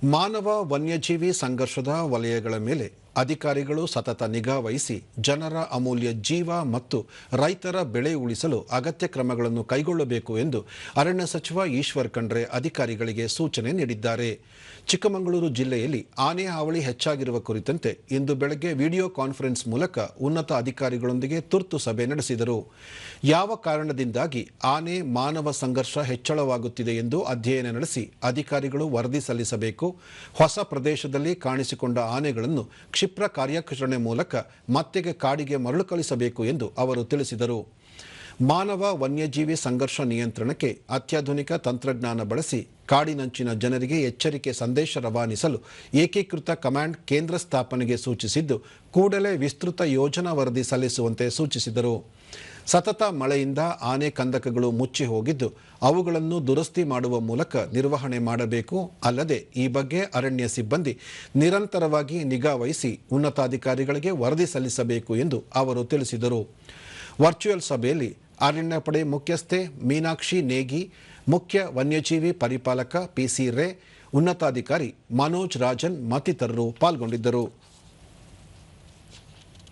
ಮಾನವ ವನ್ಯಜೀವಿ ಸಂಘರ್ಷದ ವಲಯಗಳ ಮೇಲೆ ಅಧಿಕಾರಿಗಳು ಸತತ ನಿಗಾ ವಹಿಸಿ ಜನರ ಅಮೂಲ್ಯ ಜೀವ ಮತ್ತು ರೈತರ ಬೆಳೆ ಉಳಿಸಲು ಅಗತ್ಯ ಕ್ರಮಗಳನ್ನು ಕೈಗೊಳ್ಳಬೇಕು ಎಂದು ಅರಣ್ಯ ಸಚಿವ ಈಶ್ವರ್ ಖಂಡ್ರೆ ಅಧಿಕಾರಿಗಳಿಗೆ ಸೂಚನೆ ನೀಡಿದ್ದಾರೆ. ಚಿಕ್ಕಮಗಳೂರು ಜಿಲ್ಲೆಯಲ್ಲಿ ಆನೆ ಹಾವಳಿ ಹೆಚ್ಚಾಗಿರುವ ಕುರಿತಂತೆ ಇಂದು ಬೆಳಗ್ಗೆ ವಿಡಿಯೋ ಕಾನ್ಫರೆನ್ಸ್ ಮೂಲಕ ಉನ್ನತ ಅಧಿಕಾರಿಗಳೊಂದಿಗೆ ತುರ್ತು ಸಭೆ ನಡೆಸಿದರು. ಯಾವ ಕಾರಣದಿಂದಾಗಿ ಆನೆ ಮಾನವ ಸಂಘರ್ಷ ಹೆಚ್ಚಳವಾಗುತ್ತಿದೆ ಎಂದು ಅಧ್ಯಯನ ನಡೆಸಿ ಅಧಿಕಾರಿಗಳು ವರದಿ ಸಲ್ಲಿಸಬೇಕು. ಹೊಸ ಪ್ರದೇಶದಲ್ಲಿ ಕಾಣಿಸಿಕೊಂಡ ಆನೆಗಳನ್ನು ಕ್ಷಿಪ್ರ ಕಾರ್ಯಾಚರಣೆ ಮೂಲಕ ಮತ್ತೆ ಕಾಡಿಗೆ ಮರಳುಕಳಿಸಬೇಕು ಎಂದು ಅವರು ತಿಳಿಸಿದರು. ಮಾನವ ವನ್ಯಜೀವಿ ಸಂಘರ್ಷ ನಿಯಂತ್ರಣಕ್ಕೆ ಅತ್ಯಾಧುನಿಕ ತಂತ್ರಜ್ಞಾನ ಬಳಸಿ ಕಾಡಿನಂಚಿನ ಜನರಿಗೆ ಎಚ್ಚರಿಕೆ ಸಂದೇಶ ರವಾನಿಸಲು ಏಕೀಕೃತ ಕಮಾಂಡ್ ಕೇಂದ್ರ ಸ್ಥಾಪನೆಗೆ ಸೂಚಿಸಿದ್ದು, ಕೂಡಲೇ ವಿಸ್ತೃತ ಯೋಜನಾ ವರದಿ ಸಲ್ಲಿಸುವಂತೆ ಸೂಚಿಸಿದರು. ಸತತ ಮಳೆಯಿಂದ ಆನೆ ಕಂದಕಗಳು ಮುಚ್ಚಿ ಹೋಗಿದ್ದು ಅವುಗಳನ್ನು ದುರಸ್ತಿ ಮಾಡುವ ಮೂಲಕ ನಿರ್ವಹಣೆ ಮಾಡಬೇಕು. ಅಲ್ಲದೆ ಈ ಬಗ್ಗೆ ಅರಣ್ಯ ಸಿಬ್ಬಂದಿ ನಿರಂತರವಾಗಿ ನಿಗಾ ವಹಿಸಿ ಉನ್ನತಾಧಿಕಾರಿಗಳಿಗೆ ವರದಿ ಸಲ್ಲಿಸಬೇಕು ಎಂದು ಅವರು ತಿಳಿಸಿದರು. ವರ್ಚುವಲ್ ಸಭೆಯಲ್ಲಿ ಅರಣ್ಯ ಪಡೆ ಮುಖ್ಯಸ್ಥೆ ಮೀನಾಕ್ಷಿ ನೇಗಿ, ಮುಖ್ಯ ವನ್ಯಜೀವಿ ಪರಿಪಾಲಕ ಪಿಸಿ ರೇ, ಉನ್ನತಾಧಿಕಾರಿ ಮನೋಜ್ ರಾಜನ್ ಮತ್ತಿತರರು ಪಾಲ್ಗೊಂಡಿದ್ದರು.